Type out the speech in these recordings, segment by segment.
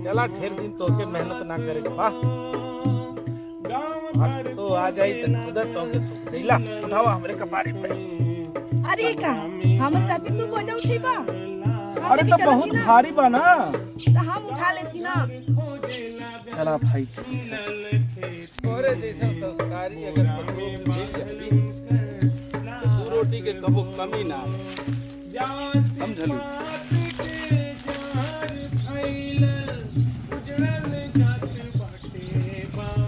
चला ढेर दिन तो के मेहनत ना करे वाह तो आ जाई त उधर तो के सुख दिला उठावा हमरे कपारे पे। अरे का हमर राती तू बोझ उठी बा। अरे तो बहुत भारी बा ना तो हम उठा लेती ना। चला भाई तोरे जैसा संस्कारी अगर पत्नी मिल जाई तो रोटी के कबो कमी ना समझलू।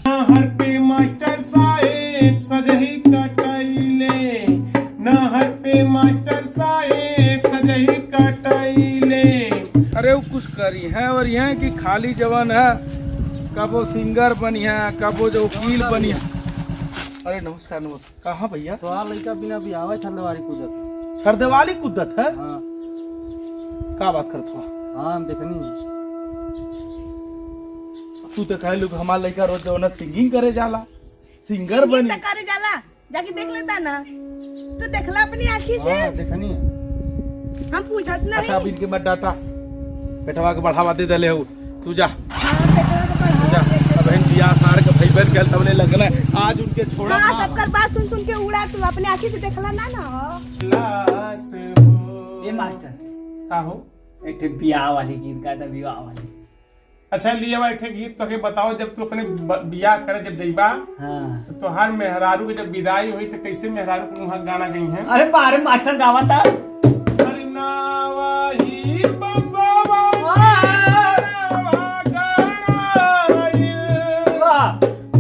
नहर पे मास्टर साहेब सजही कटैले, नहर पे मास्टर साहेब सजही कटैले। अरे वो कुछ करी है और यहाँ की खाली जवान है कब वो सिंगर बनी है कब वो जो वकील बनी है। अरे नमस्कार नमस्कार कहाँ भैया तो लड़का बिना बियाह छंदवारी कूदत छरदेवाली कुद्दत है। हाँ का बात करत हो हाँ हम देखनी तू तो कह लू हमारा लड़का रोज जो सिंगिंग करे जाला सिंगर बनी करे जाला जाके देख लेता ना। तू देखला अपनी आँखी से। हाँ देखनी हम पूछत नहीं। अच्छा अब इनके मत डाटा बेटवा के बढ़ावा दे दले हो तू जा हाँ, बेटवा के पढ़ावा जा दे दे। अब इन बियाह सार के भाई बहन के तबने लगना है आज उनके छोड़ा हाँ ना। सबकर बात सुन सुन के उड़ा तू अपने आँखी से देखला ना ना। लाश हो ये मास्टर का हो। एक ठे बियाह वाली गीत गाता विवाह वाली। अच्छा लिए बैठे गीत तो के बताओ जब तू अपने बियाह करे जब जइबा हाँ तो तोहार मेहरारू के जब विदाई हुई तो कैसे मेहरारू को वहाँ गाना गई है। अरे बारे मास्टर गावा था अरे नावाही बसवा नावा गणाई। वाह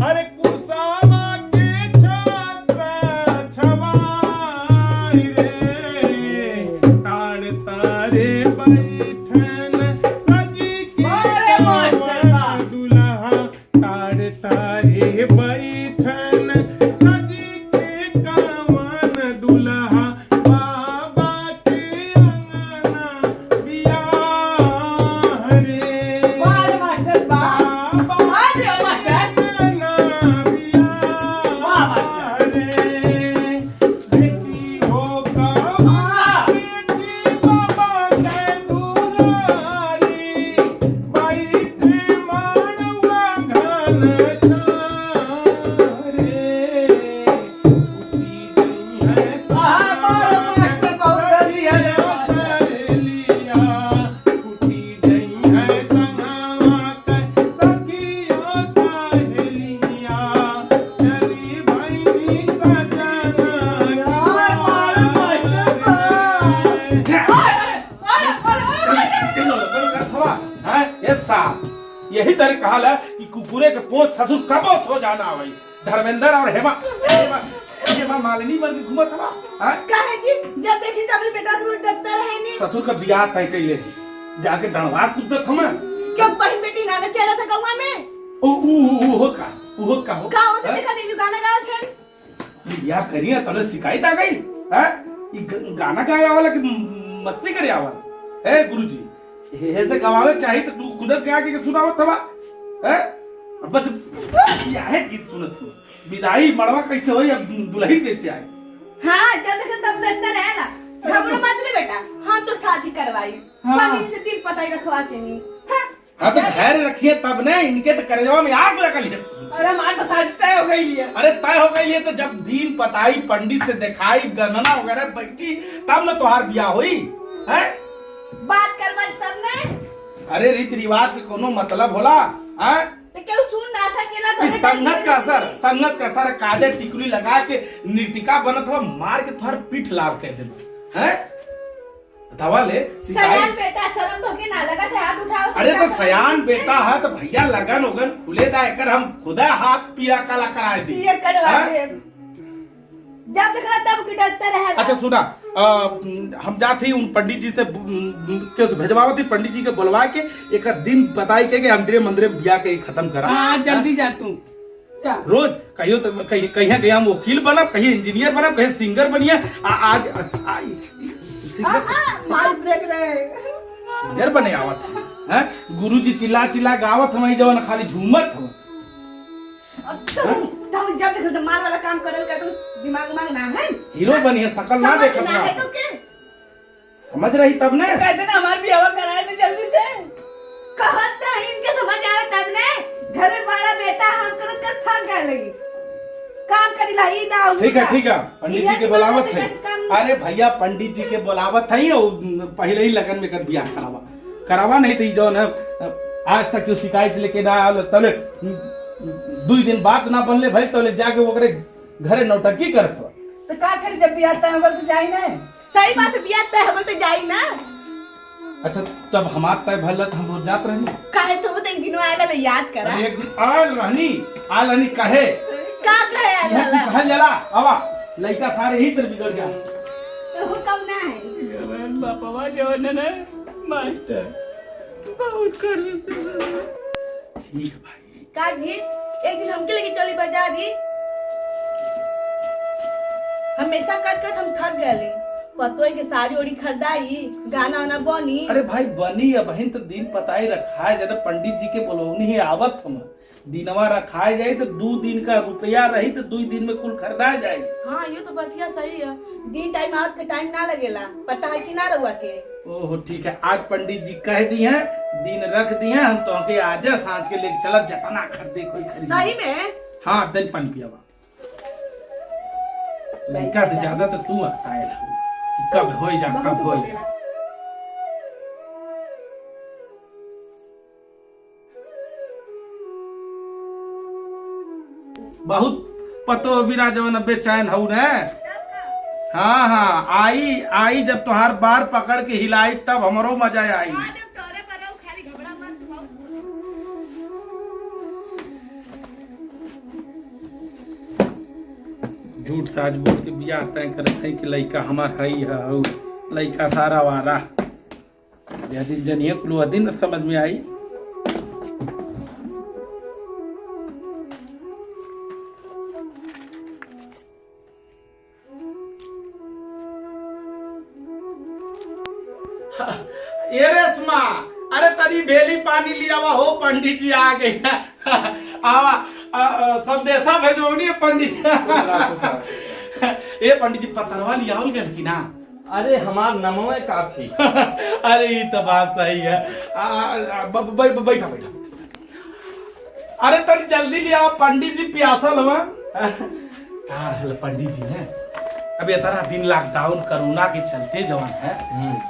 अरे कुसावा के छात्र छवाई रे, ताड़ तारे बैठन सजी के अरे मास्टर वाह। दुल्हा, ताड़ तारे बैठन सजी के कावन दुल्हा, बाबा के अंगना बियाह रे। बारे मास्टर वाह अरे मास्टर यही तरह कहा है कि कुकुरे के पोत ससुर कबो सो जाना भाई धर्मेंद्र और हेमा हेमा हेमा मालिनी बन के घूमत हवा हैं? काहे कि जब देखी तब अपने बेटा को डरता रहे नहीं। ससुर का बियाह तय कैले जाके डणवा कुद्दत हम क्यों बहन बेटी नाना चेहरा था गौवा में। उहो का हो का होते देखा नहीं गाना गाओ थे। बियाह करिए तले शिकायत आ गई है ये गाना गाया वाला कि मस्ती करे आवा है गुरुजी हे से गवावे चाहिए तो तू खुद के आके सुनावत हवा है बस बियाह गीत सुनत हो विदाई मड़वा कैसे होई अब दुल्हन कैसे आए। हाँ जब देखा तब डरता रहेगा। घबरो मत रे बेटा हम तो शादी करवाई। हाँ। पंडित से दिल पता ही रखवा के नहीं। हाँ तो धैर्य रखिए तब ने इनके तो करेजवा में आग लगा लिया। अरे हमारी तो शादी तय हो गई है। अरे तय हो गई है तो जब दिन पताई पंडित से दिखाई गणना वगैरह बैठी तब न तोहार बियाह हुई है। बात करवा सबने। अरे रीति रिवाज के कोनो मतलब होला है तो क्यों सुन ना था केला तो इस संगत का असर काजल टिकुली लगा के नृतिका बनत हुआ मार के तुहार पीठ लाभ कह देना है बतावा ले सयान बेटा शर्म तो के ना लगा था हाथ उठाओ। अरे तो सयान बेटा है तो भैया लगन उगन खुले दा एकर हम खुदा हाथ पीला काला करा दी क्लियर करवा दे। जब देखला तब की डरता रहेगा। अच्छा सुना हम जाते ही उन पंडित जी से के भेजवावत थी पंडित जी के बुलवा के एक दिन बताई के अंदरे मंदिरे बिया के खत्म करा। हाँ जल्दी जा तू रोज कहियो तो कहीं हम वकील बनब कहीं इंजीनियर बनब कहीं सिंगर बनिए आज देख रहे सिंगर बने आवत है गुरुजी चिल्ला चिल्ला गावत हम जवन खाली झूमत हम तो जब देखो मार वाला काम करल का तो दिमाग मांग ना है। हीरो बनिए शकल ना देखत ना है ना तो के समझ रही तब ने कहते ना हमारे बियाह कराए थे जल्दी से। कहत नहीं इनके तो थक गए लगी काम करी ला ई ना ठीक है पंडित जी के बुलावत है। अरे भैया पंडित जी के बुलावत है पहले ही लगन में कर बियाह करावा नहीं तो जो है आज तक क्यों शिकायत लेके ना आल तले 2 दिन बात ना बनले भाई तले जाके वो घरे नौटंकी करत हो। तो का करे जब भी आता है तो जाई ना। सही बात है बियाह तय हो तो जाई ना। अच्छा तब हमार तय भल हम रोज जात रहनी काहे तो एक दिन आएला ले याद करा। एक दिन आल रहनी काहे का कहे आएला कहल जला आवा लइका सारे ही तर बिगड़ जा तो हुकम ना है। बापा जो ना मास्टर बहुत कर ठीक भाई का जी एक दिन हमके लेके चली बाजार जी। हमेशा कर हम थक गए पतोई के साड़ी ओड़ी खरीदाई गाना वाना बनी। अरे भाई बनी अब बहन तो दिन पताई रखाए जाए तो पंडित जी के बोलौनी ही आवत हम दिनवा रखाए जाए तो 2 दिन का रुपया रही तो 2 दिन में कुल खरीदा जाए। हाँ ये तो बतिया सही है दिन टाइम आवत के टाइम ना लगेला पता है कि ना रहुआ के। ओहो ठीक है आज पंडित जी कह दी हैं दिन रख दी हैं हम तो के आजा सांझ के लेके चलब जतना खरीदे कोई खरीद सही में। हाँ दिन पानी पियावा लड़का से ज्यादा तो तू आए कब हो जा कब हो जा। बहुत पतो बिना जवन बेचैन हूँ न। हाँ आई जब तुहार बार पकड़ के हिलाई तब हमरो मजा आई। झूठ साज बोल के बियाह तय करत है कि लइका हमार हई है लइका सारा वारा यह दिन जनिए कुल दिन समझ में आई। ये रेशमा अरे तनी भेली पानी लिया हो पंडित जी आ गई आवा संदेशा भेजोनी पंडित जी। ये पंडित जी पत्थरवा लिया कि ना। अरे हमार नमो काफी। अरे ये तो बात सही है बैठा अरे तनी जल्दी लिया पंडित जी प्यासल हुआ पंडित जी ने अब इतना दिन लॉकडाउन कोरोना के चलते जवान है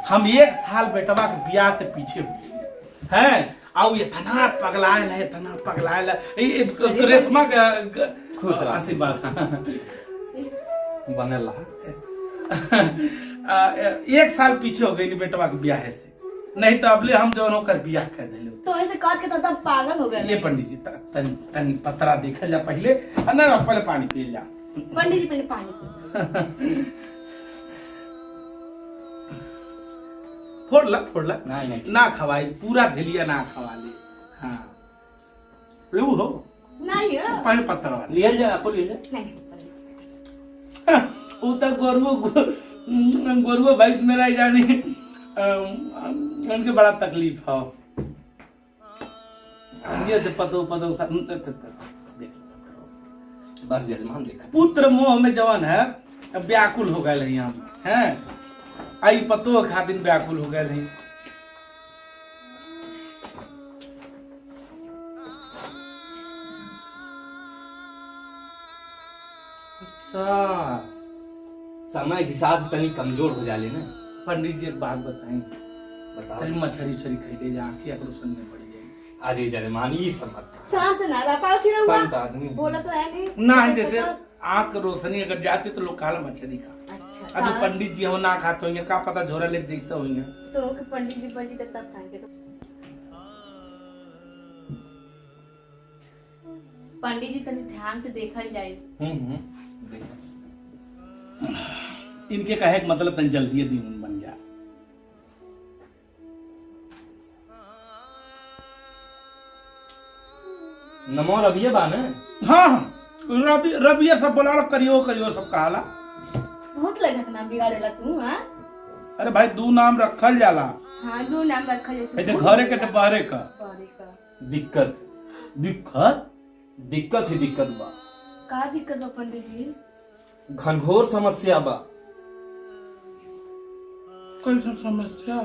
हम 1 साल बेटवा के बियाह के पीछे हुए हैं और इतना पगलायल है रेशमा खुश रह आशीर्वाद बनल 1 साल पीछे हो गई बेटवा के बियाह से नहीं तो अबले हम जो होकर बियाह कर दिले तो ऐसे कह के तो पागल हो गए। ये पंडित जी तनी पतरा देखल जा पहले ना पहले पानी पी जा पंडित जी पहले पानी फोड़ला नहीं ना खवाई पूरा भेलिया ना खवा ले। हाँ रेऊ हो नहीं है पानी पत्थर वाला लिया जा आपको लिया नहीं वो तक गोरुओ भाई मेरा ही जानी उनके बड़ा तकलीफ हो ये तो पतो बस यजमान देखा पुत्र मोह में जवान है व्याकुल हो गए यहाँ है आई पतो खातिर व्याकुल हो गए नहीं। अच्छा समय के साथ तनी कमजोर हो जाले ना। पंडित जी एक बात बताएं बताओ तनी मछली खरीदे जा आंखें अगर सुनने पड़ जाए। अरे जजमान ये समझ शांत ना रहा पाओ फिर शांत आदमी बोला तो है नहीं ना जैसे आंख रोशनी अगर जाती तो लोग काला मछली का अच्छा अभी पंडित जी हो ना खाते होंगे का पता झोरा ले जीते होंगे तो पंडित जी तब खाएंगे तो पंडित जी तनी ध्यान से देखल जाए। देखा इनके कहे मतलब तन जल्दी दिन बन जा। नमो रबिये बा ना। हाँ रबी सब बोला करियो सब कहाला बहुत लगत ना बिगाड़ेला तू। हाँ अरे भाई 2 नाम रखल जाला हाँ 2 नाम रखल जाए घरे के बाहरे का दिक्कत ही दिक्कत बा। का दिक्कत बा पंडित जी? घनघोर समस्या बा। कैसे समस्या?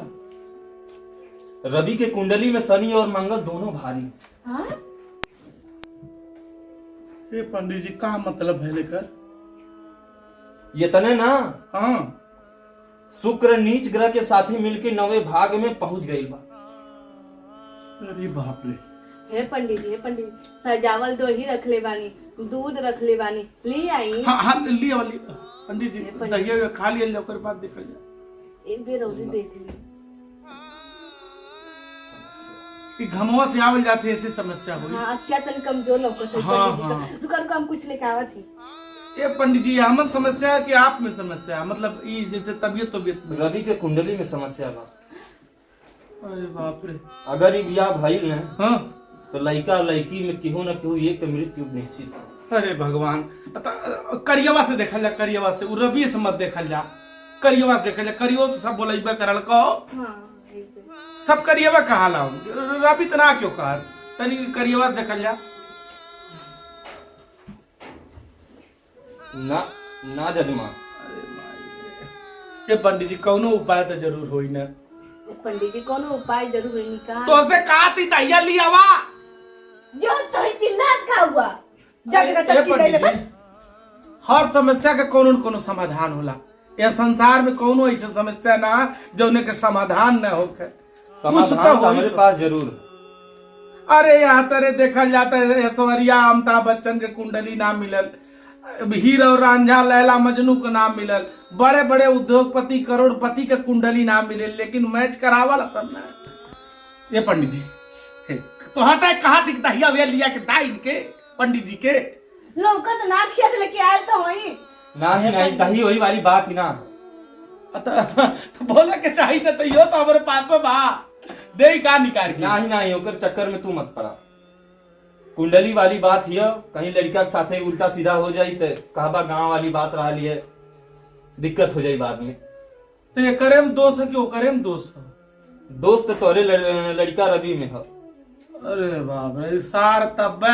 रवि के कुंडली में शनि और मंगल दोनों भारी। हाँ ये पंडित जी का मतलब है लेकर? ये तने ना हाँ शुक्र नीच ग्रह के साथी मिलके 9वें भाग में पहुंच गई बा। अरे बाप रे। हे पंडित जी सजावल दो ही रख ले बानी, दूध रख ले बानी, ले आई। हाँ हाँ लिया वाली पंडित जी ये पंडित- दहिया खा लिया जाओ कर बाद देखा जाए। एक बेर और देख ली। ये घमवा से आवल जाते ऐसी समस्या हुई। हाँ क्या तन कमजोर लौकत है हाँ, पंडित जी हाँ। का। दुकान को हम कुछ लेके आवत थी। ये पंडित जी हमन समस्या है कि आप में समस्या है? मतलब ये जैसे तबियत में। रवि के कुंडली में समस्या बा। अरे बाप रे। अगर ये बियाह भइल न हाँ तो लड़का लड़की में केहू न केहू एक के मृत्यु निश्चित है। अरे भगवान। करियवा से देखल जा, करियवा से उ रवि से मत देखल जा, करियवा से देखल जा। करियो तो सब बोलैबे करल कहो। हाँ एक बेर। सब करियवा कहा ला रवि तना क्यों कर तनी करियवा से देखल जा। ना ना जजमा ये पंडित जी कौनो उपाय तो जरूर होई ना। पंडित जी कोनो उपाय जरूर निकाल। तो से कहा थी तैया लियावा। जो तो चिल्लात का हुआ जग का ए तब की पंडित गई जी, हर समस्या का कोनो न कोनो समाधान होला। यह संसार में कोनो ऐसी समस्या ना जौने के समाधान न होके। कुछ समाधान तो तो होई हमारे सब। पास जरूर। अरे यहाँ तरे देखल जाता है ऐश्वर्या अमिताभ बच्चन के कुंडली नाम मिलल, हीरो और रांझा लैला मजनू का नाम मिलल, बड़े बड़े उद्योगपति करोड़पति के कुंडली नाम मिलल, लेकिन मैच करावल अपन ना। ये पंडित जी हे, तो हटा कहा थी दहिया वे लिया के दा इनके पंडित जी के। लौकत ना खिया से लेके आयल तो वही। ना ही नहीं दही वही वाली बात ही ना। तो बोले के चाहिए ना तो यो तो हमारे पास बा दे का निकाल के। ना ही नहीं होकर चक्कर में तू मत पड़ा। कुंडली वाली बात हिय, कहीं लड़का के साथे उल्टा सीधा हो जाई तो कहबा गांव वाली बात रहा लिए दिक्कत हो जाई बाद में। तो ये करे में दोष है कि वो करे में दोष है? दोस्त तोरे लड़का रवि में है। अरे बाप रे सार तब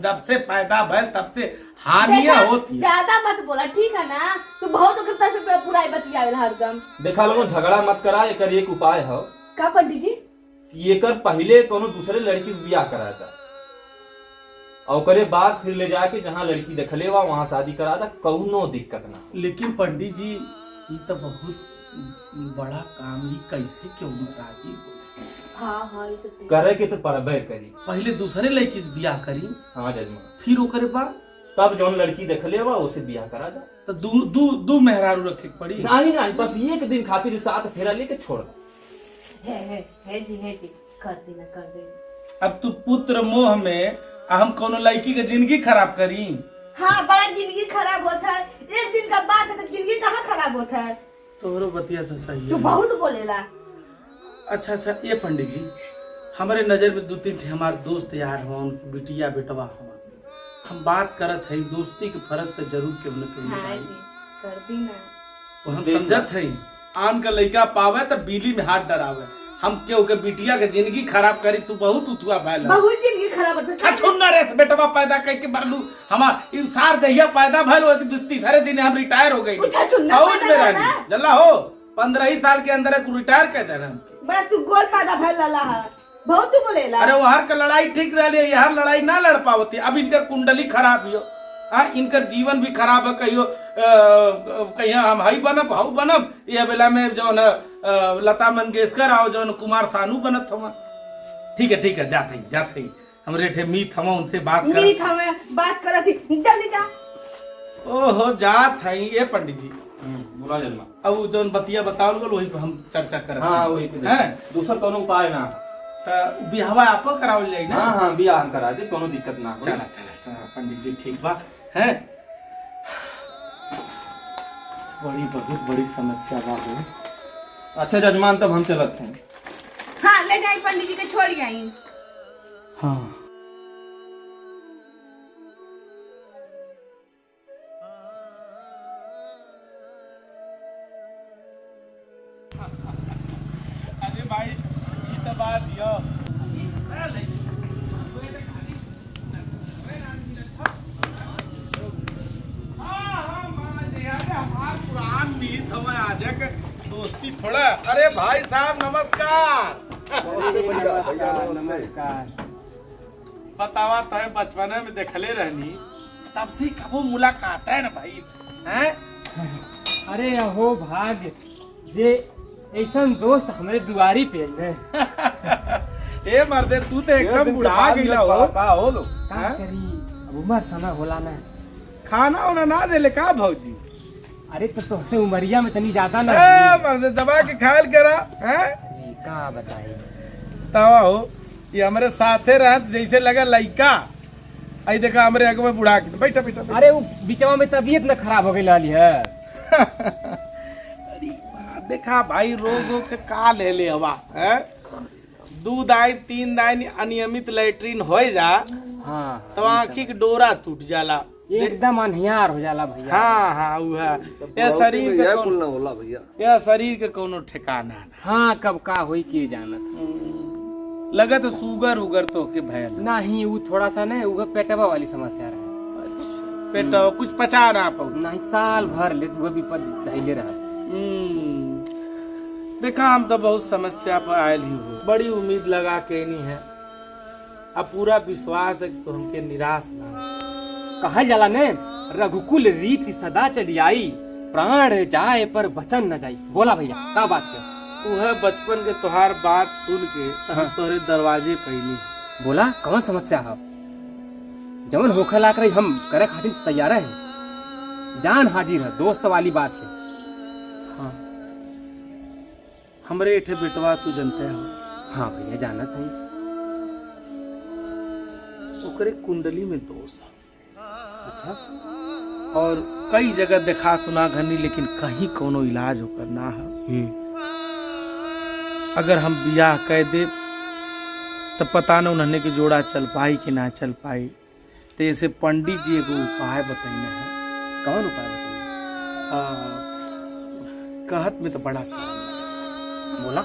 जब से पैदा भैल तब से हानियां होती है। ज्यादा मत बोला ठीक है ना। तू बहुत करता से पूरा बतियावेल हरदम। देखा लोगों झगड़ा मत करा। एकर एक उपाय है का पंडित जी? कि एकर पहले कोनो दूसरे लड़की से बियाह कराया था और ओकरे बाद फिर ले जाके जहाँ लड़की देखले बा वहाँ शादी करा था, कौनो दिक्कत ना। लेकिन पंडित जी ये तो बहुत बड़ा काम, ये कैसे क्यों राजी हो? हाँ हाँ ये तो सही। करे के तो पड़बे करी। पहले दूसरे लड़की से बियाह करी, हाँ जजमा। फिर ओकरे बाद तब जौन लड़की देखले बा उसे बियाह करा दा। तो दू मेहरारू रखे के पड़ी। नहीं नहीं बस एक दिन खातिर साथ फेरा लेके छोड़ दा। है जी कर देना। अब तू पुत्र मोह में हम कोनो लड़की के जिंदगी खराब करी। हाँ बड़ा जिंदगी खराब होता है। एक दिन का बात है तो जिंदगी कहाँ खराब होता है। तोरो बतिया तो सही तू है। बहुत बोलेला। अच्छा ये पंडित जी हमारे नजर में 2-3 हमारे दोस्त यार हो, उनकी बिटिया बेटवा हो, हम बात करत है दोस्ती के फर्ज तो जरूर के उन्हें हाँ जी कर दी ना। वो हम समझत है आन का लड़का पावे तो बिजली में हाथ डरावे। हम क्यों के बिटिया के जिंदगी खराब करी। तू बहुत उठुआ भैल बहुत जिंदगी खराब होता है। छुन्ना रे बेटवा पैदा करके बरलू हमार सार जहिया पैदा भैल हो तीसरे दिन हम रिटायर हो गई। अच्छा, छुन्ना फौज पैदा में भैल रहनी है? जल्ला हो 15 ही साल के अंदर रिटायर कर दे रहे हमके। बड़ा तू गोल पैदा भैल लाला है। बहुत तू बोलेला। अरे वो हर का लड़ाई ठीक रही है, हर लड़ाई ना लड़ पावती। अब इनकर कुंडली खराब हो, हाँ इनकर जीवन भी खराब है। कहियो कहिया हम हाई बनब हाउ बनब, ये बेला में जो न लता मंगेशकर आओ जो न कुमार सानू बनत हवा। ठीक है जात है हमरे ठे मीत हवा उनसे बात कर। मीत हमें बात करत थी जल्दी जा। ओहो जात है ये पंडित जी। बुरा जन्मा। अब जो बतिया बताओ गल वही पे हम चर्चा कर। हाँ वही पे हैं दूसरा कोनो उपाय ना। तो बिहावा आप करावल जाई ना। हाँ बियाह करा दे, कोनो दिक्कत ना। चला पंडित जी ठीक बा है। बहुत बड़ी समस्या बा हो। अच्छा जजमान तब हम चलत हैं। हाँ ले जाई पंडित जी के छोड़ आई। हाँ अरे भाई ये तो बात यो पुरान मीत हमें आज दोस्ती थोड़ा। अरे भाई साहब नमस्कार। नमस्कार। बतावा तय बचपने में देखले रहनी तब से कबो मुलाकात है ना भाई, हैं? अरे अहो भाग्य जे ऐसा दोस्त हमारे दुआरी पे है। ए मर्दे तू तो एकदम बुढ़ा गईला हो। का करी अब उमर समय होला ना। खाना वाना ना देले का भौजी? अरे तो तोहसे उमरिया में तनी ज्यादा ना। ए मर्दे दबा के खायल करा, हैं? अरे का बताई तवा हो ये हमारे साथे रहत जैसे लगा लइका। आई देखा हमरे आगे में बुढ़ा के बैठा बैठा बैठा। अरे वो बिचवा में तबीयत न खराब हो गई लाली है। अरे देखा भाई रोग के का ले ले हवा, हैं? दूध आई 3 दिन अनियमित लैट्रिन हो जा हाँ तो आँखी के डोरा टूट जाला, एकदम अनहियार हो जाला भैया। हाँ हाँ उहा ये शरीर के कौन होला भैया, ये शरीर के कोनो ठिकाना ना। हाँ कब का होई के जानत लगत सुगर उगर तो के भयल नहीं। वो थोड़ा सा ना वो पेटवा वाली समस्या रहे। पेट कुछ पचा ना पाऊ नहीं साल भर ले वो विपद धैले रहा। देखा हम तो बहुत समस्या पर आयल ही हो, बड़ी उम्मीद लगा के नहीं है, अब पूरा विश्वास है कि तो हमके निराश ना। कहल जाला ने रघुकुल रीति सदा चली आई, प्राण जाए पर वचन न जाई। बोला भैया का बात है? वह बचपन के तुहार बात सुन के हम तोरे दरवाजे पैनी। बोला कौन समस्या है? जवन होखे लाग रही हम करे खातिर तैयार है, जान हाजिर है, दोस्त वाली बात है। हाँ हमरे एठे बेटवा तू जनते हो। हाँ भैया जानत है। ओकरे कुंडली में दोष है अच्छा और कई जगह देखा सुना घनी, लेकिन कहीं कोनो इलाज होकर ना है। अगर हम बियाह कह दे तब पता न उन्होंने की जोड़ा चल पाई कि ना चल पाई, तो ऐसे पंडित जी एगो उपाय बताइना है। कौन उपाय बताइए? कहत में तो बड़ा सारा बोला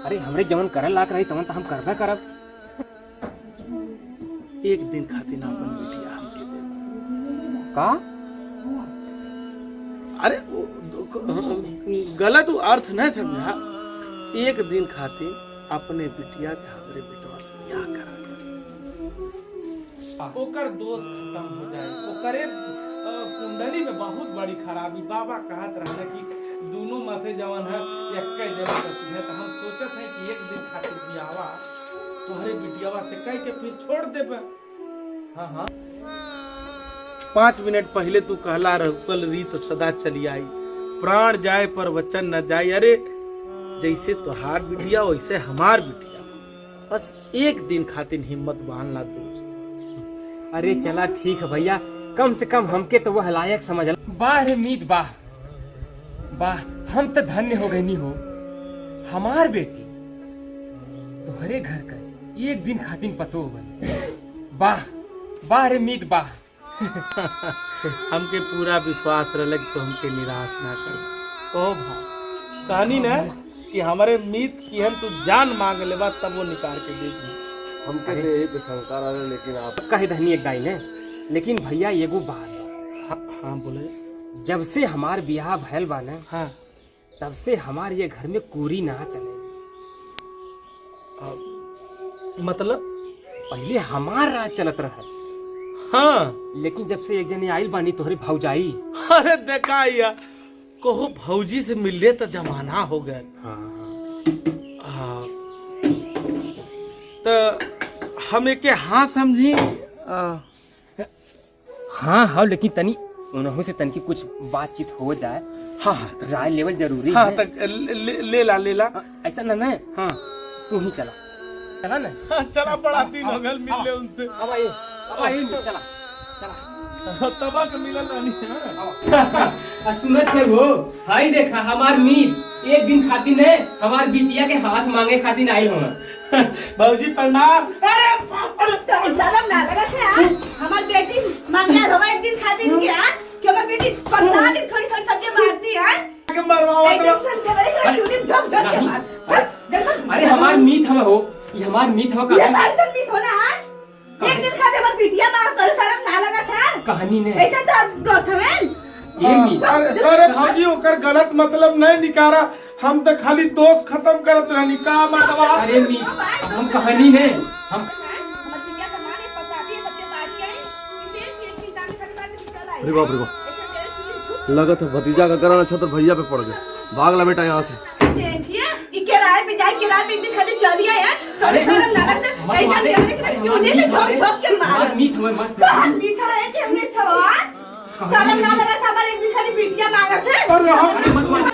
अरे हमरे जवन करल लाग रही तवन तो हम करबे करब। एक दिन खातिर ना अपन बिटिया हमके दे। का? अरे गलत अर्थ नहीं समझा। एक दिन खातिर अपने बिटिया के हमरे बेटवा से ब्याह करा, ओकर दोस्त खत्म हो जाए। ओकरे कुंडली में बहुत बड़ी खराबी। बाबा कहत रहना कि दोनों माथे जवन है एक जगह बची है, तो हम सोचत है कि एक दिन खातिर बियावा तोहरे बिटियावा से कह के फिर छोड़ देबे। हाँ हाँ 5 मिनट पहले तू कहला रघुकुल रीत सदा चली आई, प्राण जाए पर वचन न जाए। अरे जैसे तुहार बिटिया वैसे हमार बिटिया, बस एक दिन खातिर हिम्मत बांध ला दोस्त। अरे चला ठीक है भैया, कम से कम हमके तो वह लायक समझ। वाह रे मीत वाह वाह, हम तो धन्य हो गए नहीं हो। हमार बेटी तुम्हारे घर का एक दिन खातिर पतो बने। वाह वाह रे मीत वाह। हमके पूरा विश्वास रहा कि तो हमके निराश ना कर। ओ भाई कहानी ना कि हमारे मीत की हम तू जान मांग लेबा तब वो निकाल के दे दी। हमके तो यही पे शंका रहा, लेकिन आप कहे धनी एक दाई ने, लेकिन भैया एगो बात है। हाँ बोले। जब से हमार ब्याह भयल बा ना, हाँ तब से हमार ये घर में कोरी ना चले। मतलब पहले हमार राज चलत रहा, हाँ लेकिन जब से एक जने आइल बानी तोहरी भौजाई। अरे देखा या कहो भौजी से मिलले तो जमाना हो गया। हाँ तो हम एक हाँ समझी। हाँ हाँ लेकिन तनी उन्हों से तनकी कुछ बातचीत हो जाए। हाँ हाँ राय लेवल जरूरी हाँ है। तक ले ला। ऐसा ना हाँ तू ही चला चला ना। चला बड़ा दिन हो गया मिलले उनसे। अब आइए चला चला तबा के मिलल नहीं। सुनत है वो, हाई देखा हमार मीत एक दिन खातिर ने हमार बिटिया के हाथ मांगे खातिर आई हो। भौजी प्रणाम। तो शर्म ना लगा थे यार, हमार बेटी मांगया होगा एक दिन खातिर क्या कि हमार बेटी 15 दिन थोड़ी थोड़ी सब्जी मारती है के मरवावा एक दिन संडे वाले का चूड़ी ढक ढक के मार। अरे हमार मीत हम हो, ये हमार मीत हो। ये तारी तक मीत होना है। एक दिन खातिर हमार बिटिया मांग कर शर्म ना लगा था कहानी ने ऐसा तो दो थवेन ये मीत। अरे भौजी ओकर गलत मतलब नहीं निकारा, हम तो खाली दोस्त खत्म करत रहनी का मतलब। अरे मीत हम कहानी ने हम हमार बिटिया सामान पकाती है सबके बाटी है, इसे एक दिन तक अरे बाप रे बाप, लगा था भतीजा का गराना छतर भैया पे पड़ गए। भाग ला बेटा यहाँ से। देखिए कि किराए पे जाए, किराए पे एक दिन खाली चली है तो शर्म ना लगता ऐसा देखने के बाद चूल्हे पे ठोक ठोक के मार। मीठ हमें मत कहां मीठा है कि हमने छवा शर्म ना लगा था। हमारे एक दिन खाली बिटिया मांगा थे अरे हम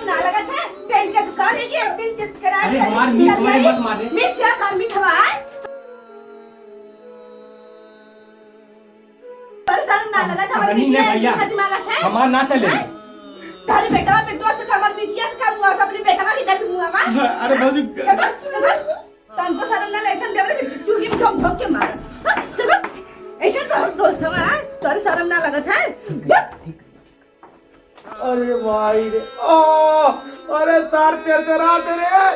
ना लगा था। टेंट का दुकान है कि एक दिन किराए अरे हमार मीठ हमारे मत मारे। मीठ क्या काम मीठा है पर शर्म ना लगा था। हमारे बिटिया भैया खाली मांगा था। हमार ना चले। तारे बेटा पे दोस्त था। हमारे बिटिया का हुआ था, अपने बेटा का कितना हुआ का। अरे भाजी तनको शर्म ना लेसन देवरे कि चूल्हे में ठोक ठोक के मार। ऐसा तो हम दोस्त हमारा तोरे शर्म ना लगत है। अरे भाई रे ओ, अरे तार चरचरा दे रे।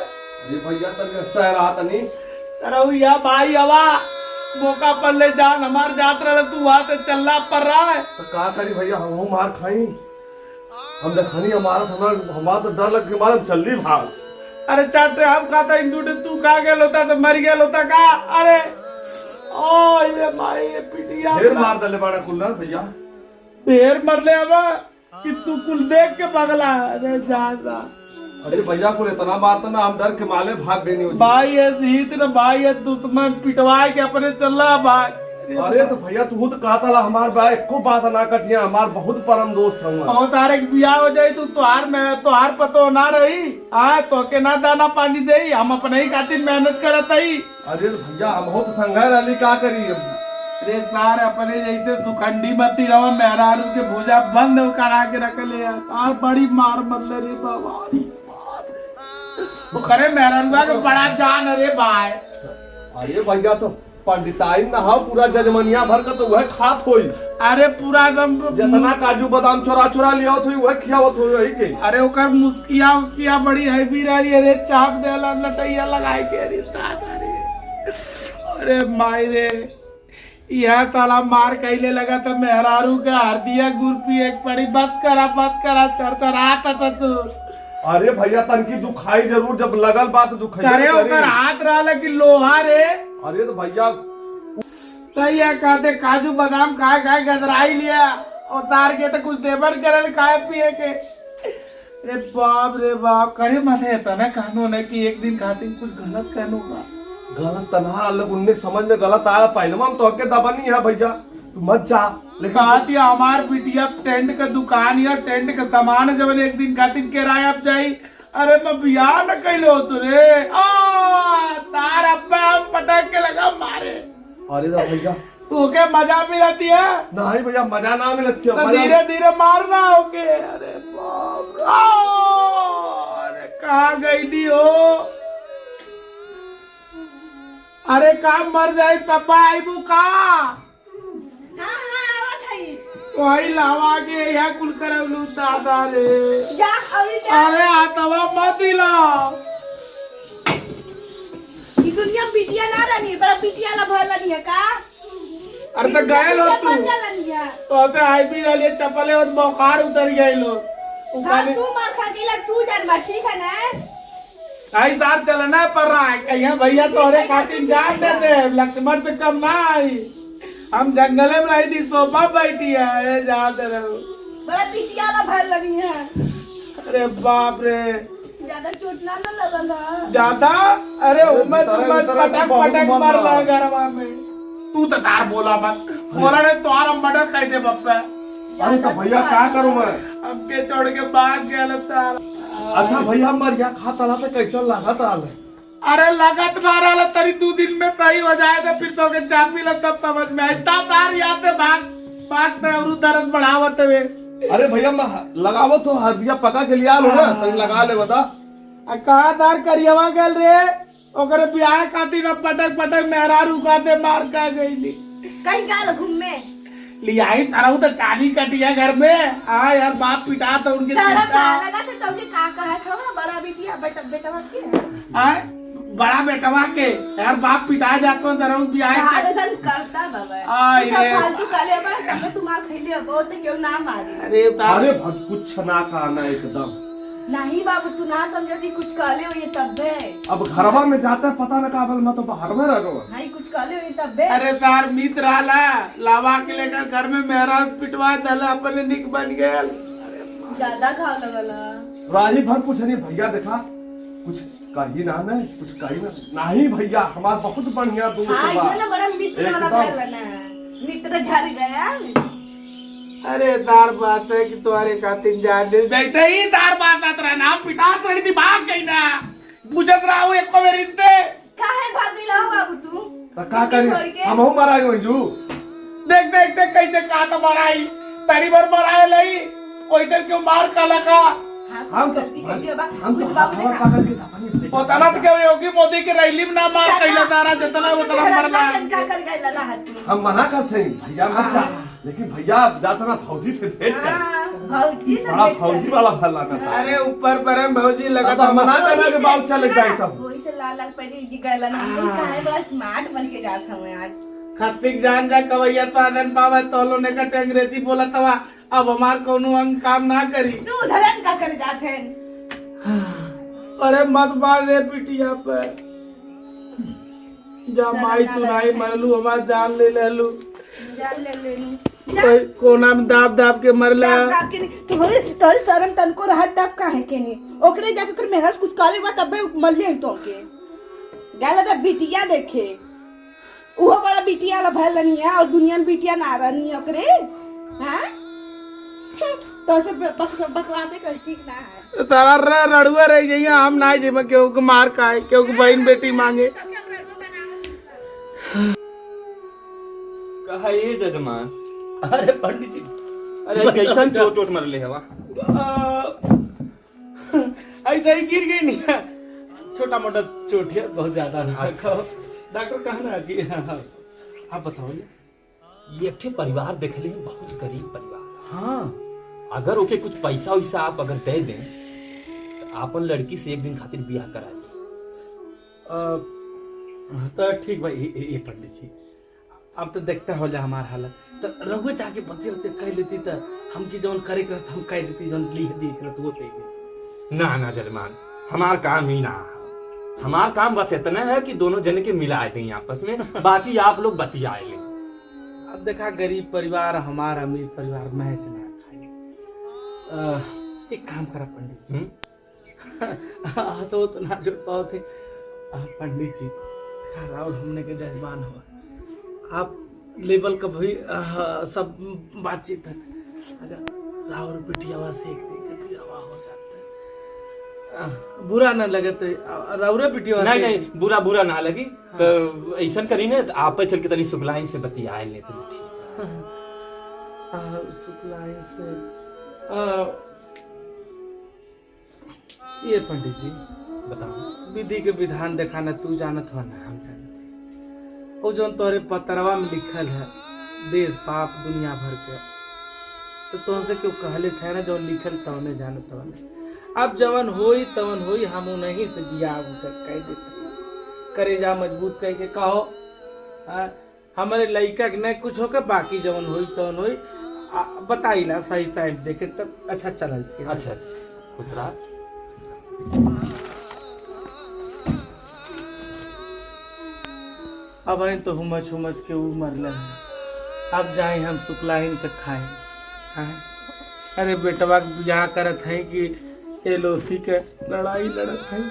ये भैया तनी सह रहा तनी। अरे या भाई हवा मौका पर ले जान हमार जात रहे तू वहां से चलना पड़ रहा है। तो का करी भैया, हम मार खाई। हम देखनी हमारा तो डर लग के मारे चल्ली भाग। अरे चाटे हम खाता हिंदू तू का गेल होता तो मर गेल होता का। अरे ओ ये भाई ये पिटिया ढेर मार दले बाड़ा कुल्ला भैया। ढेर मर ले अब कि तू कुल देख के बगला। अरे जा अरे भैया को इतना मारता ना, हम डर के माले भाग गए। नहीं भाई ये जीत न भाई ये दुश्मन पिटवाए के अपने चला भाई। अरे तो भैया तू तो कहता ला हमार भाई को बात ना कटिया, हमार बहुत परम दोस्त हूँ। और तारे के बियाह हो जाई तू तोहार पतो ना रही। हाँ तो के ना दाना पानी दे, हम अपने ही खातिर मेहनत करत ही। अरे भैया हम हो तो संघर्ष रही का करी। अरे सार अपने जैसे सुखंडी मती रहो मेहरारू के भूजा बंद करा के रख ले यार। बड़ी मार बदले रे बाबा। वो करे मेहरारूआ के बड़ा जान। अरे भाई अरे भैया तो पंडिताई ना हो पूरा जजमनिया भर का तो वह खात होई। अरे पूरा एकदम जितना काजू बादाम छोरा छोरा लिया थी वह खियावत हो यही के। अरे ओकर मुस्किया बड़ी हैवी रही। अरे चाप देला लटैया लगाए के। अरे दादा रे अरे माई रे यह ताला मार कैले लगा तो मेहरारू के हरदिया गुर पी एक पड़ी। बस करा चरचराता था तू। अरे भैया तनकी दुखाई जरूर, जब लगल बात दुखाई। अरे ओकर हाथ रहा कि लोहा रे। अरे तो भैया सही है कहते काजू बादाम खाए गदराई लिया उतार के तो कुछ देवर करल खाए पिए के। अरे बाप रे बाप करे मत है ना कानून है कि एक दिन खातिर कुछ गलत कहनो का। गलत तनहा लोग उनने समझ में गलत आया। पहले हम तो के दबनी है भैया, तू मत जा। लेकिन कहती हमार बिटिया टेंट का दुकान या टेंट का सामान जब एक दिन खातिर किराया अब जाई। अरे मैं बियाह न कैलो तो रे तार अब्बा हम पटक के लगा मारे। अरे तो भैया तो क्या मजा मिलती है। नहीं भैया मजा ना मिलती है। तो धीरे धीरे मारना होके। अरे बाप रे अरे कहाँ गई हो। अरे काम मर जाए तब आईबू का। हां आवत है वही लावा के या कुल करवलू दादा रे। जा अभी जा। अरे आतवा मत हिलाओ। ई दुनिया में बिटिया ना रहनी बड़ा बिटिया ला भला नहीं है का। अरे तो गए लो तू तो तो ते आई भी रही चप्पले और बुखार उतर गए लो। तू मार खा के तू जान बा ठीक है ना। आई सार चलना पड़ रहा है कहीं भैया तोरे खातिर जान दे दे। लक्ष्मण से कम ना आई। हम जंगले में रही थी सोफा बैठी है। अरे जाते रहो बड़ा बिटिया ला भला नहीं है। अरे बाप रे ज्यादा चोट ना लगल है ज्यादा। अरे उम्र पटक मारला गरवा में। तू तो तार बोला मत बोला ने तोरा मर्डर कह दे बप्पा। अरे तो भैया क्या करूं मैं। हमके छोड़ के भाग गया तार। अच्छा भैया मरिया खाता ला तो कैसा लगा ताल। अरे लगत ना रहा तरी 2 दिन में सही हो जाए तो फिर तो के चापी लग तब समझ में आई। तार याद भाग और दर्द बढ़ावत हुए। अरे भैया लगावो तो हरदिया पका के लिया लो ना तनी लगा ले बता। कहा तार करियवा गेल रे ओकरे बियाह खातिर अब पटक मेहरारू खाते मार का गईली। कहीं गाल घूमने लियाई सारा तो चाली कटिया घर में। हाँ यार बाप पिटा तो उनके सारा लगा था तो के का कहा था बड़ा बिटिया बेटा के बड़ा बेटवा के यार बाप पिटा जातो दरऊ बियाह आदसन करता बाबा। आई रे फालतू काले बड़ा तब तुम्हार खइले बहुत क्यों ना मारे। अरे अरे कुछ ना खाना एकदम। नहीं बाबू तू ना समझती कुछ कहले हो ये तब बे अब घरवा में जाते पता न का मैं तो बाहर में रह गया। नहीं कुछ कहले हो ये तब बे अरे तार मित्र रहला लावा के लेकर घर में मेहरा पिटवा दला अपने निक बन गया। ज्यादा खाव लगला राही भर पूछनी भैया देखा कुछ कही ना नहीं कुछ कही ना नहीं भैया हमार बहुत बढ़िया दोस्त हाँ बा ये ना बड़ा मित्र वाला एकदम। फैला ना मित्र झड़ गया अरे तार बात है कि तुम्हारे खातिर जान दे बैठे ही तार बात आता रहा नाम पिटा चढ़ी थी भाग गई ना पूछत रहा हूँ एक को मेरे इतने काहे भाग गइला हो बाबू तू तो का छोड़ करी के? हम हूँ मराई मंजू देख देख देख कैसे कहा था मराई पहली बार मराए लई कोई देर क्यों मार काला का हाँ, हम तो गलती कर दिया बा हम कुछ तो बाबू हवा देखा पकड़ के था पोताना तो क्या होगी मोदी के रैली में ना मार कैला तारा जितना उतना मरना का कर गइला ला हाथ हम मना करते हैं भैया मत जा लेकिन भैया जाता ना फौजी से भेंट कर हां भौजी से बड़ा भेंट कर। फौजी वाला फैलाना था अरे ऊपर पर हम भौजी लगा तो मना करना के बाप चले ना, जाए तब वही से लाल लाल पहले जी गइला ना हम काहे बड़ा स्मार्ट बन के जात हमें आज खत्तिक जान जा कवैया तो आदन पावे तोलो ने का अंग्रेजी बोला तवा अब हमार कोनो अंग काम ना करी तू धरन का कर जात है अरे मत मार रे पिटिया पे जा माई तू नहीं मरलू हमार जान ले लेलू जान ले लेनू कोई कोना में दाब दाब के मरला दाब के नहीं तोरे शर्म तनको रहत तब काहे के नहीं ओकरे जाके कर मेरा कुछ काले बा तबे मल्ले तो के गाला दा बिटिया देखे उहो बड़ा बिटिया ला भल नहीं है और दुनिया में बिटिया ना रहनी है ओकरे हां तो से बकवासे कर ठीक ना है तारा रड़ुआ रह जाइए हम ना जेब केहू के मार खाए केहू के बहन बेटी मांगे कहा ये जजमान अरे पंडित जी अरे कैसन चोट वोट मरले हवा ऐसा ही गिर गई नहीं है छोटा मोटा चोट है बहुत ज्यादा ना अच्छा डॉक्टर कहा ना कि आप बताओ ये एक ठे परिवार देखले हैं, बहुत गरीब परिवार। हाँ अगर ओके कुछ पैसा वैसा आप अगर दे दें तो आपन लड़की से एक दिन खातिर ब्याह करा दी। तो ठीक भाई ये पंडित जी अब तो देखता हो जा हमार हालत तो रघुए जाके बतिया होते कह लेती तो हम की जौन करे करत हम कह देती जौन लिख दी करत वो दे दे ना ना जजमान हमार काम ही ना है। हमार काम बस इतना है कि दोनों जन के मिला दें आपस में, बाकी आप लोग बतियाए ले। अब देखा गरीब परिवार हमारा अमीर परिवार मैं से ना खाए एक काम करा पंडित जी तो ना जुड़ पाओ थे पंडित जी राहुल हमने के जजमान हुआ आप लेवल का भी सब बातचीत है अगर राहुल बिटिया से एक दिन के हवा हो जाता है बुरा ना लगे तो राहुल बिटिया नहीं नहीं बुरा बुरा ना लगी तो ऐसा करी ने तो आप चल के तनी शुक्लाई से बतियाए ले तो ठीक है। शुक्लाई से ये पंडित जी बताओ विधि के विधान देखाना तू जानत हो ना हम जानते वो जो तोरे पतरवा में लिखल है देश पाप दुनिया भर के तो तुमसे क्यों कहले थे ना जो लिखल तवने जानत तवने अब जवन होई तवन होई हम नहीं से बियाह कह देते करे जा मजबूत कह के कहो हमारे लड़का के नहीं कुछ होकर बाकी जवन होई तवन होई बताई ला सही टाइम देखे तब अच्छा चलल थी अच्छा पुत्रा अब आई तो हुमच हुमच के उमर ले अब जाए हम शुक्लाइन के खाए हैं? अरे बेटवा के बियाह करत है कि एलओसी के लड़ाई लड़त है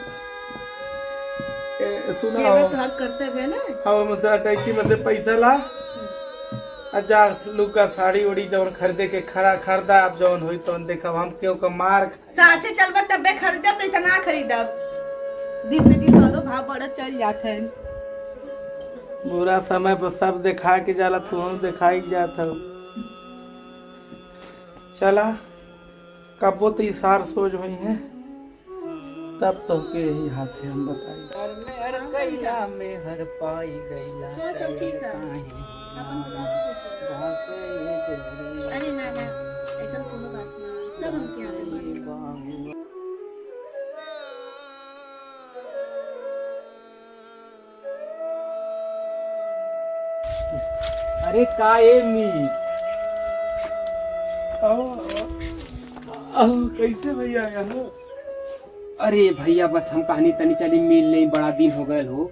सुना जेबे तोहर करते हुए ना हम मुझसे अटैची में से पैसा ला अच्छा लुका साड़ी उड़ी जौन खरीदे के खरीदा अब जौन हुई तो देखब हम क्यों का मार साथे चलबा तबे खरीदब नहीं त ना खरीदब दिन में दिन औरो भाव बढ़त चल जात है बुरा समय पर सब दिखा के जाला तू हम दिखाई जात हो चला कबो तो इशार सोच हुई है तब तो के ही हाथ है हम बताई में हर पाई गईला सब ठीक है अरे ना ना ऐसा कोनो बात ना सब हम क्या अरे का ए मीत आओ कैसे भैया यहाँ अरे भैया बस हम कहानी तनी चली मिल नहीं, बड़ा दिन हो गए हो।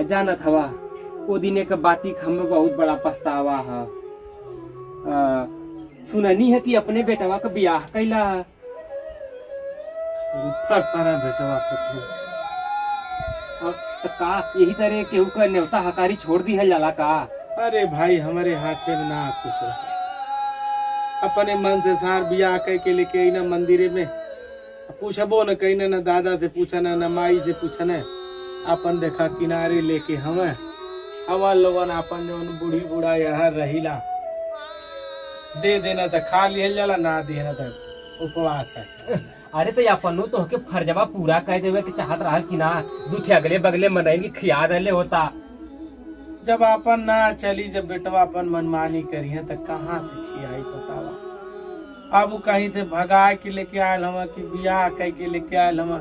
जानत हवा वो दिन के बाती हमें बहुत बड़ा पछतावा है। सुननी है कि अपने बेटवा का ब्याह कैला है। ऊपर पारा बेटवा पत्नी तो का यही तरह केहू का न्योता हकारी छोड़ दी है जाला का? अरे भाई हमारे हाथे में ना कुछ रहे, अपने मन से सार बियाह कह के लेके आई ना मंदिरे में, पूछबो न कहीं न दादा से पूछा न माई से पूछा न, अपन देखा किनारे लेके हमार लोगन अपन जो बूढ़ी बूढ़ा यहाँ रहीला दे देना तो खा लिया जाला, ना देना तो उपवास है। अरे तो अपनो तो के फर्जवा पूरा कर देवे के चाहत रहल कि ना, दूठे अगले बगले मनैनी खिया दले होता। जब अपन ना चली, जब बेटवा अपन मनमानी करी है तो कहाँ से खियाई बतावा। अब कहीं से भगा के लेके आयल हम कि बियाह कह के लेके आयल हम,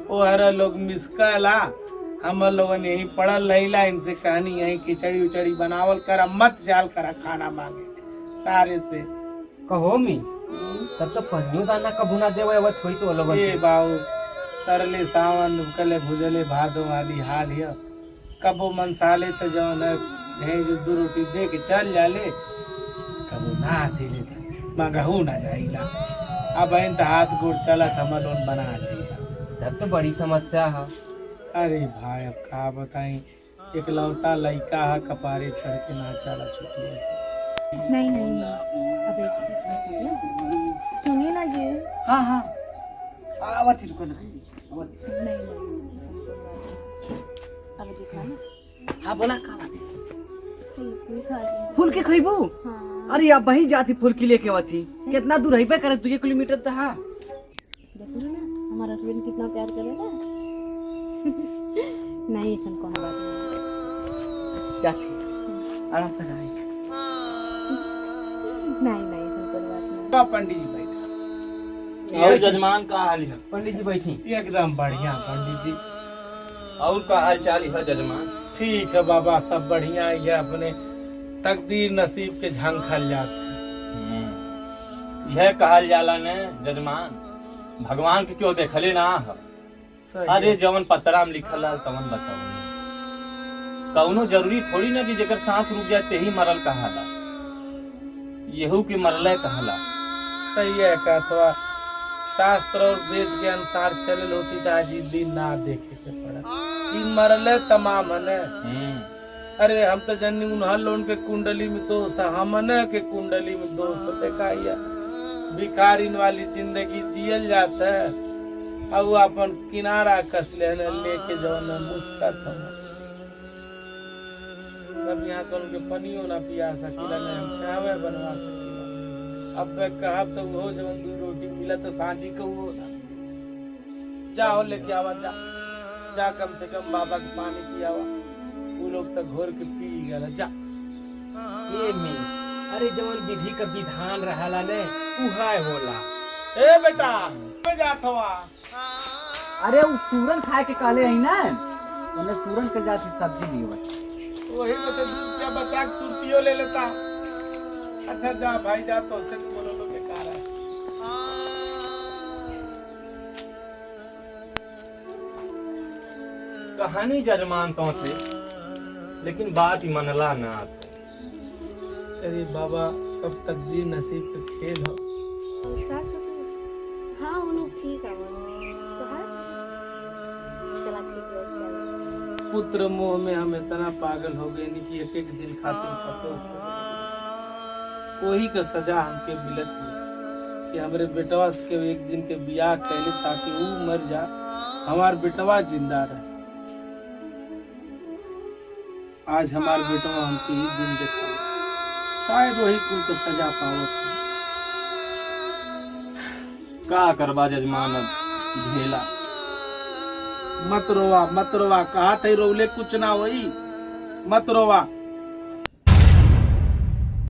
वो हर लोग मिसकला, हम लोगन यही पढ़ल रहीला, इनसे कहनी यही खिचड़ी उचड़ी बनावल कर, मत जाल करा खाना मांगे सारे से। कहो मी तब तो पन्नियों दाना कबू ना देवे वो थोड़ी तो लोग ए बाबू सरले सावन कले भुजले भादो वाली हाल है, कबो मनसाले तो जवन है जो दो रोटी दे के चल जाले, कबो ना दे ले मगहू ना जाइला। अब इन हाथ गोड़ चलत हम लोन बना लिया, तब तो बड़ी समस्या है। अरे भाई अब का बताई, इकलौता लड़का है, कपारे चढ़ के ना चला छुट्टी। नहीं नहीं अबे सुनिए ना ये। हाँ हाँ आवत ही रुको ना। नहीं अब देखा ना। हाँ बोला का बात है? फूल खा रही फूल के खइबू? हाँ अरे अब वही जाती फूल की लेके आती, कितना दूर है पे करे 2 किलोमीटर तो है। देखो ना हमारा हस्बैंड कितना प्यार करेगा। नहीं ऐसा कौन बात नहीं। जाती आराम से रहे। नहीं नहीं ऐसा कोई बात नहीं। पंडित जी बैठा। और जजमान का हाल है? पंडित जी बैठी। एकदम बढ़िया पंडित जी। और का हाल चाल है जजमान? ठीक है बाबा, सब बढ़िया है, अपने तकदीर नसीब के झंखल जाते हैं। यह कहल जाला ने जजमान, भगवान के क्यों देखले ना है? सही अरे है। जवन पत्रा में लिखल है तवन बताओ, कौनो जरूरी थोड़ी ना कि जेकर सांस रुक जाए ते ही मरल कहाला, येहू के मरले कहाला। सही है कहतवा, शास्त्र और वेद के अनुसार चलल होती तो आज दिन ना देखे के पड़ा। ई मरले तमाम है। अरे हम तो जन्नी उन्हर लोन के कुंडली में दोष है, हमने के कुंडली में दोष देखा या भिखारिन वाली जिंदगी जियल जाता है, अब अपन किनारा कस लेके जो न मुस्कत हम। अब यहाँ तो उनके पनियो ना पिया सकीला, न हम चावे बनवा सकीला। अब मैं कहब तो वो जब 2 रोटी मिला तो सांझी को वो ना जाओ लेके आवा, जा कम से कम बाबा के पानी पियावा, वो लोग तो घोर के पी गया। जा ये में अरे जवन विधि का विधान रहला ने उहाय होला। ए बेटा मैं जात हवा। अरे वो सूरन खाए के काले है ना, मैंने सूरन के जाती सब्जी दी हुआ। वही में से 2 रुपया बचा के सुर्तियों ले लेता। अच्छा जा भाई जा, तो से बोलो लोग बेकार है। कहानी जजमान तो से, लेकिन बात ही मनला ना। अरे बाबा सब तकदीर नसीब के खेल हो। सास ससुर हाँ वो लोग ठीक है। तो है चला ठीक है। पुत्र मोह में हम इतना पागल हो गए कि एक एक दिन खातिर पतो वही का सजा हमके मिलत है कि हमारे बेटवा के एक दिन के बियाह कैले ताकि वो मर जा, हमार बेटवा जिंदा रहे। आज हमार बेटवा हमके ही दिन देखा, शायद वही कुल का सजा पावत है। का करबा जजमान, अब झेला। मत रोवा कहा थे रोवले कुछ ना होई, मत रोवा।